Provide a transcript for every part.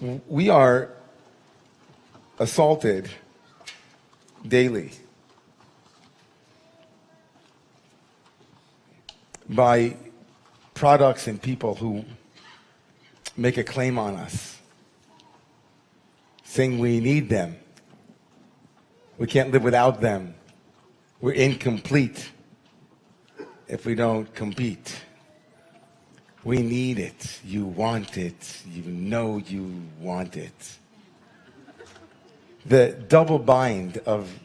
We are assaulted daily by products and people who make a claim on us, saying we need them, we can't live without them, we're incomplete if we don't compete. We need it, you want it, you know you want it. The double bind of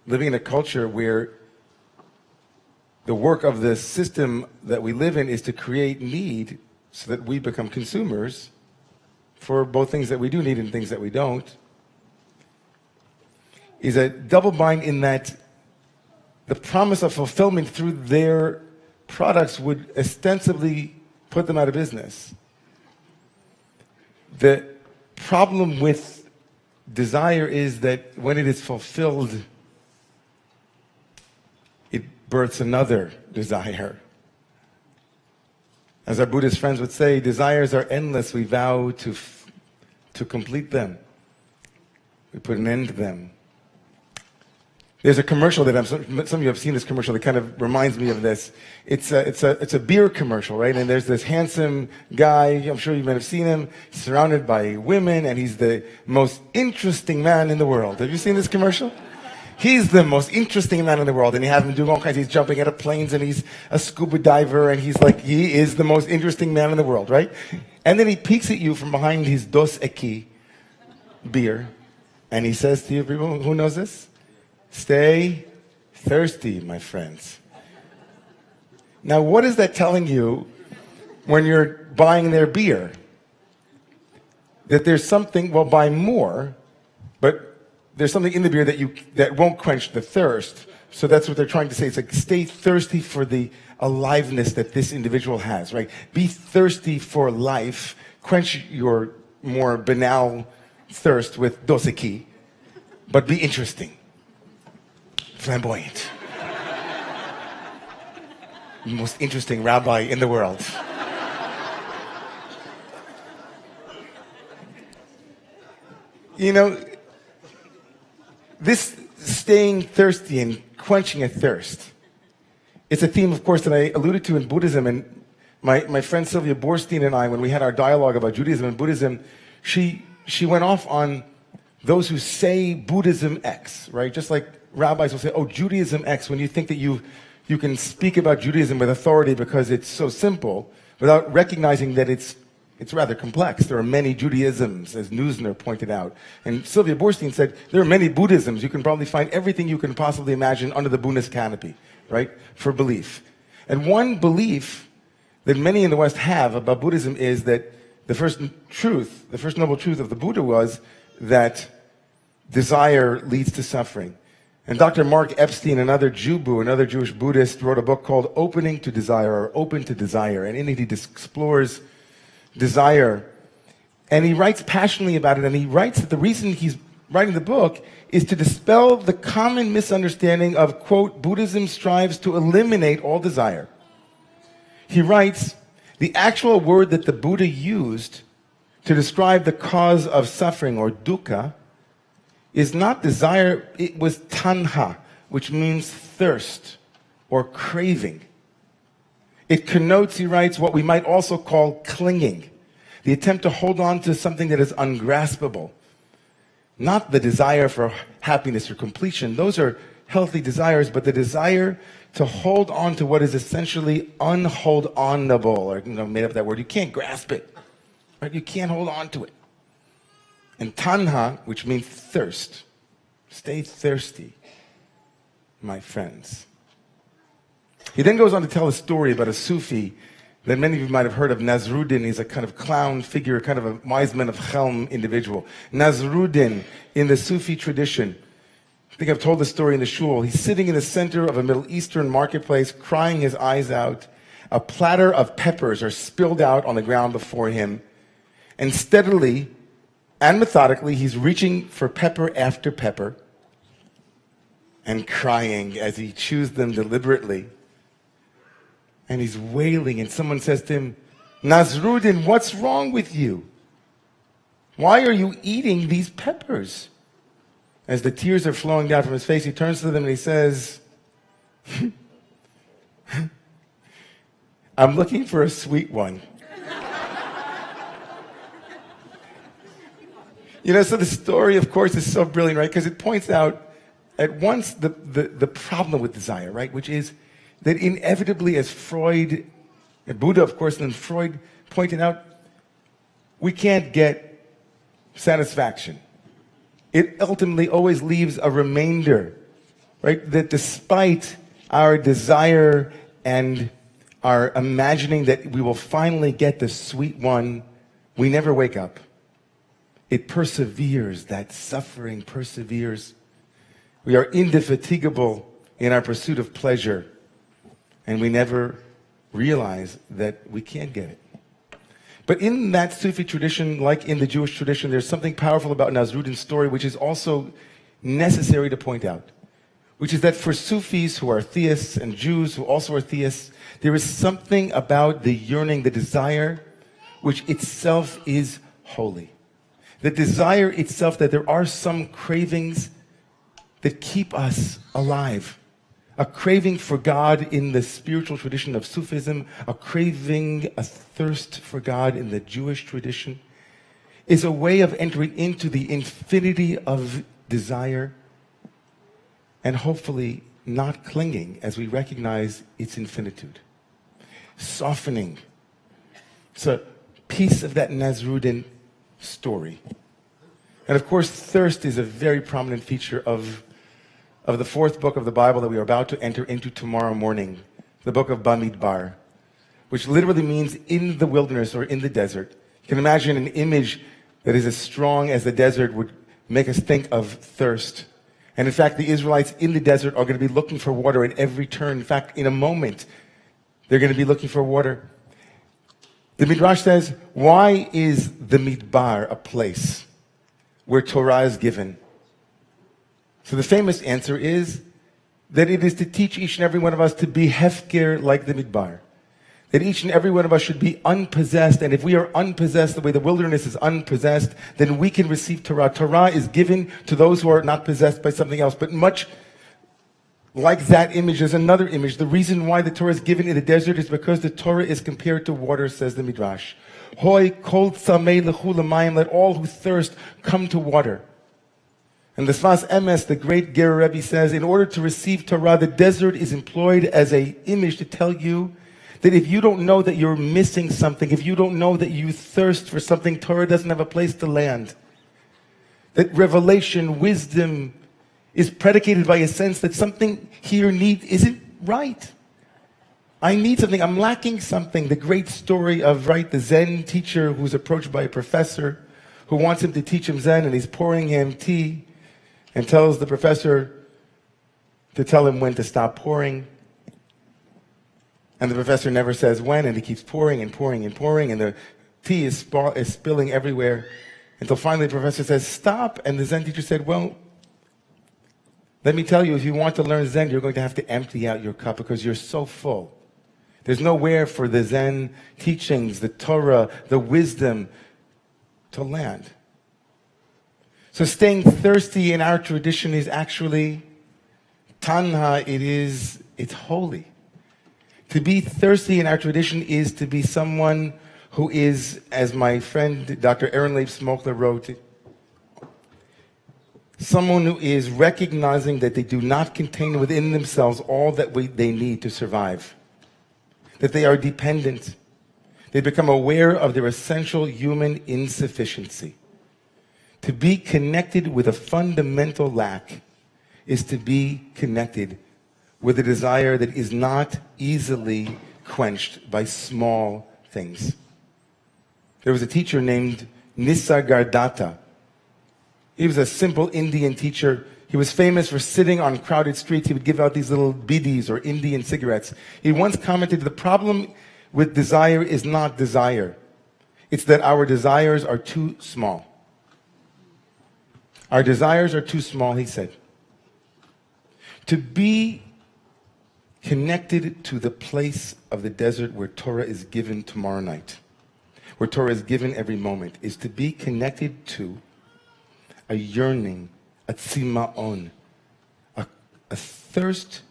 living in a culture where the work of the system that we live in is to create need so that we become consumers for both things that we do need and things that we don't, is a double bind in that the promise of fulfillment through their products would ostensibly put them out of business. The problem with desire is that when it is fulfilled, it births another desire. As our Buddhist friends would say, desires are endless. We vow to complete them. We put an end to them. There's a commercial that some of you have seen this commercial that kind of reminds me of this. It's a beer commercial, right? And there's this handsome guy, I'm sure you might have seen him, surrounded by women, and he's the most interesting man in the world. Have you seen this commercial? He's the most interesting man in the world, and you have him doing all kinds. He's jumping out of planes, and he's a scuba diver, and he is the most interesting man in the world, right? And then he peeks at you from behind his Dos Equis beer, and he says to you, people, who knows this? Stay thirsty, my friends. Now, what is that telling you when you're buying their beer? That there's something, well, buy more, but there's something in the beer that won't quench the thirst. So that's what they're trying to say. It's like, stay thirsty for the aliveness that this individual has, right? Be thirsty for life. Quench your more banal thirst with Dos Equis, but be interesting. Flamboyant. The most interesting rabbi in the world. You know, this staying thirsty and quenching a thirst, it's a theme, of course, that I alluded to in Buddhism. And my friend Sylvia Borstein and I, when we had our dialogue about Judaism and Buddhism, she went off on those who say Buddhism X, right? Just like rabbis will say, oh, Judaism X, when you think that you can speak about Judaism with authority because it's so simple, without recognizing that it's rather complex. There are many Judaisms, as Neusner pointed out. And Sylvia Borstein said, there are many Buddhisms. You can probably find everything you can possibly imagine under the Buddhist canopy, right, for belief. And one belief that many in the West have about Buddhism is that the first noble truth of the Buddha was that desire leads to suffering. And Dr. Mark Epstein, another Jewish Buddhist, wrote a book called Opening to Desire, or Open to Desire. And in it, he explores desire. And he writes passionately about it. And he writes that the reason he's writing the book is to dispel the common misunderstanding of, quote, Buddhism strives to eliminate all desire. He writes, the actual word that the Buddha used to describe the cause of suffering, or dukkha, is not desire, it was tanha, which means thirst or craving. It connotes, he writes, what we might also call clinging, the attempt to hold on to something that is ungraspable. Not the desire for happiness or completion. Those are healthy desires, but the desire to hold on to what is essentially unhold-onable, or made up that word. You can't grasp it, right? You can't hold on to it. And tanha, which means thirst. Stay thirsty, my friends. He then goes on to tell a story about a Sufi that many of you might have heard of, Nasruddin. He's a kind of clown figure, kind of a wise man of Chelm individual. Nasruddin, in the Sufi tradition, I think I've told the story in the shul. He's sitting in the center of a Middle Eastern marketplace, crying his eyes out. A platter of peppers are spilled out on the ground before him. And steadily and methodically, he's reaching for pepper after pepper and crying as he chews them deliberately. And he's wailing, and someone says to him, Nasruddin, what's wrong with you? Why are you eating these peppers? As the tears are flowing down from his face, he turns to them and he says, I'm looking for a sweet one. So the story, of course, is so brilliant, right? Because it points out at once the problem with desire, right? Which is that inevitably, as Freud, and Buddha, of course, and then Freud pointed out, we can't get satisfaction. It ultimately always leaves a remainder, right? That despite our desire and our imagining that we will finally get the sweet one, we never wake up. It perseveres, that suffering perseveres. We are indefatigable in our pursuit of pleasure, and we never realize that we can't get it. But in that Sufi tradition, like in the Jewish tradition, there's something powerful about Nasruddin's story, which is also necessary to point out, which is that for Sufis who are theists and Jews who also are theists, there is something about the yearning, the desire, which itself is holy. The desire itself, that there are some cravings that keep us alive. A craving for God in the spiritual tradition of Sufism, a craving, a thirst for God in the Jewish tradition, is a way of entering into the infinity of desire and hopefully not clinging as we recognize its infinitude. Softening. It's a piece of that Nasruddin story. And of course, thirst is a very prominent feature of the fourth book of the Bible that we are about to enter into tomorrow morning, the book of Bamidbar, which literally means in the wilderness or in the desert. You can imagine an image that is as strong as the desert would make us think of thirst. And in fact, the Israelites in the desert are going to be looking for water at every turn. In fact, in a moment, they're going to be looking for water. The Midrash says, why is the Midbar a place where Torah is given? So the famous answer is that it is to teach each and every one of us to be hefker like the Midbar. That each and every one of us should be unpossessed, and if we are unpossessed the way the wilderness is unpossessed, then we can receive Torah. Torah is given to those who are not possessed by something else. But much like that image, there's another image. The reason why the Torah is given in the desert is because the Torah is compared to water, says the Midrash. Hoi kol tzamei lechu l'mayim, let all who thirst come to water. And the Sfas Emes, the great Ger Rebbe, says, in order to receive Torah, the desert is employed as an image to tell you that if you don't know that you're missing something, if you don't know that you thirst for something, Torah doesn't have a place to land. That revelation, wisdom, is predicated by a sense that something here isn't right. I need something. I'm lacking something. The great story of, the Zen teacher who's approached by a professor who wants him to teach him Zen, and he's pouring him tea and tells the professor to tell him when to stop pouring. And the professor never says when, and he keeps pouring and pouring and pouring, and the tea is spilling everywhere until finally the professor says, stop. And the Zen teacher said, well, let me tell you, if you want to learn Zen, you're going to have to empty out your cup because you're so full. There's nowhere for the Zen teachings, the Torah, the wisdom to land. So staying thirsty in our tradition is actually tanha, it's holy. To be thirsty in our tradition is to be someone who is, as my friend Dr. Aaron Leib Smokler wrote, someone who is recognizing that they do not contain within themselves all that they need to survive. That they are dependent. They become aware of their essential human insufficiency. To be connected with a fundamental lack is to be connected with a desire that is not easily quenched by small things. There was a teacher named Nisargadatta. He was a simple Indian teacher. He was famous for sitting on crowded streets. He would give out these little bidis or Indian cigarettes. He once commented, the problem with desire is not desire. It's that our desires are too small. Our desires are too small, he said. To be connected to the place of the desert where Torah is given tomorrow night, where Torah is given every moment, is to be connected to a yearning, a tzimaon, a thirst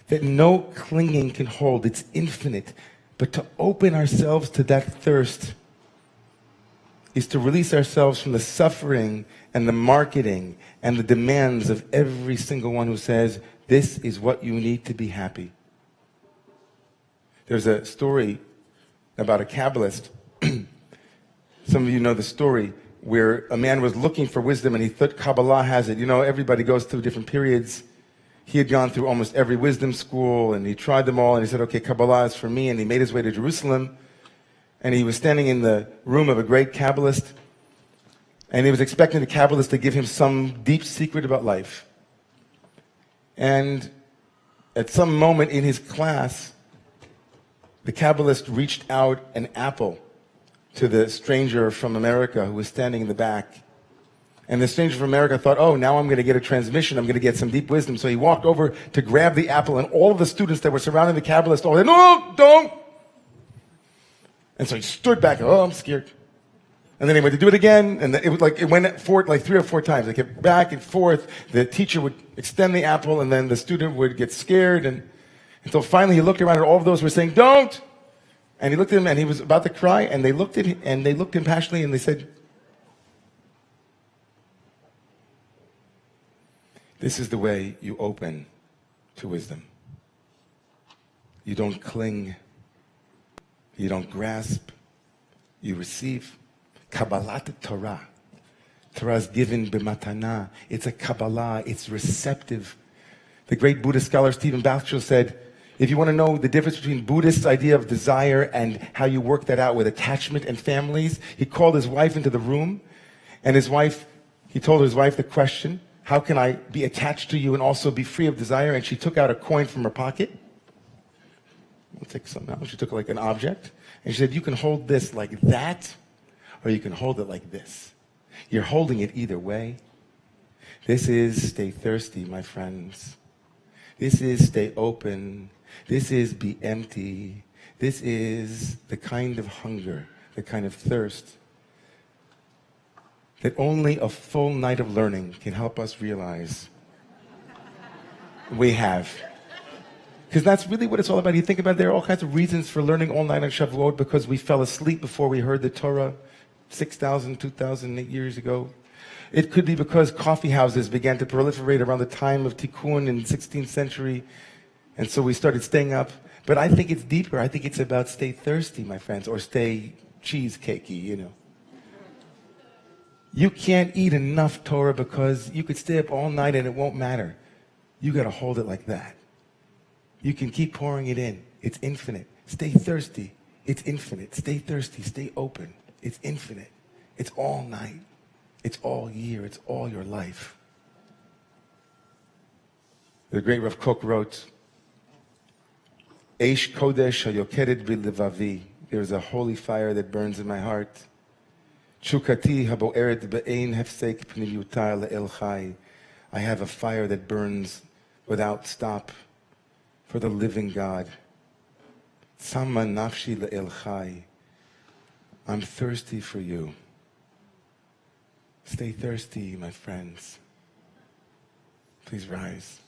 that no clinging can hold. It's infinite. But to open ourselves to that thirst is to release ourselves from the suffering and the marketing and the demands of every single one who says, this is what you need to be happy. There's a story about a Kabbalist. Some of you know the story where a man was looking for wisdom and he thought Kabbalah has it. You know, everybody goes through different periods. He had gone through almost every wisdom school and he tried them all and he said, okay, Kabbalah is for me. And he made his way to Jerusalem and he was standing in the room of a great Kabbalist and he was expecting the Kabbalist to give him some deep secret about life. And at some moment in his class, the Kabbalist reached out an apple to the stranger from America who was standing in the back. And the stranger from America thought, oh, now I'm going to get a transmission. I'm going to get some deep wisdom. So he walked over to grab the apple, and all of the students that were surrounding the Kabbalist all said, no, don't. And so he stood back, and, oh, I'm scared. And then he went to do it again, and it went forward like 3 or 4 times. They kept back and forth. The teacher would extend the apple, and then the student would get scared. And until finally he looked around, and all of those were saying, don't. And he looked at him, and he was about to cry, and they looked at him, and they looked compassionately, and they said, this is the way you open to wisdom. You don't cling. You don't grasp. You receive. Kabbalat Torah. Torah is given b'matana. It's a Kabbalah. It's receptive. The great Buddhist scholar Stephen Batchelor said, if you want to know the difference between Buddhist idea of desire and how you work that out with attachment and families, he called his wife into the room, and he told his wife the question, how can I be attached to you and also be free of desire? And she took out a coin from her pocket. I'll take some out. She took like an object, and she said, you can hold this like that, or you can hold it like this. You're holding it either way. This is stay thirsty, my friends. This is stay open. This is be empty. This is the kind of hunger, the kind of thirst that only a full night of learning can help us realize we have. Because that's really what it's all about. You think about it, there are all kinds of reasons for learning all night on Shavuot because we fell asleep before we heard the Torah 6,000, 2,000 years ago. It could be because coffee houses began to proliferate around the time of Tikkun in the 16th century, and so we started staying up. But I think it's deeper. I think it's about stay thirsty, my friends, or stay cheesecakey, you know. You can't eat enough Torah because you could stay up all night and it won't matter. You got to hold it like that. You can keep pouring it in. It's infinite. Stay thirsty. It's infinite. Stay thirsty. Stay open. It's infinite. It's all night. It's all year. It's all your life. The great Rav Kook wrote, Eish Kodesh hayokeret b'levavi. There's a holy fire that burns in my heart. Chukati habo'eret be'ein hefsek pnimiyutai le'el chai. I have a fire that burns without stop for the living God. Tzama nafshi le'el chai. I'm thirsty for you. Stay thirsty, my friends. Please rise.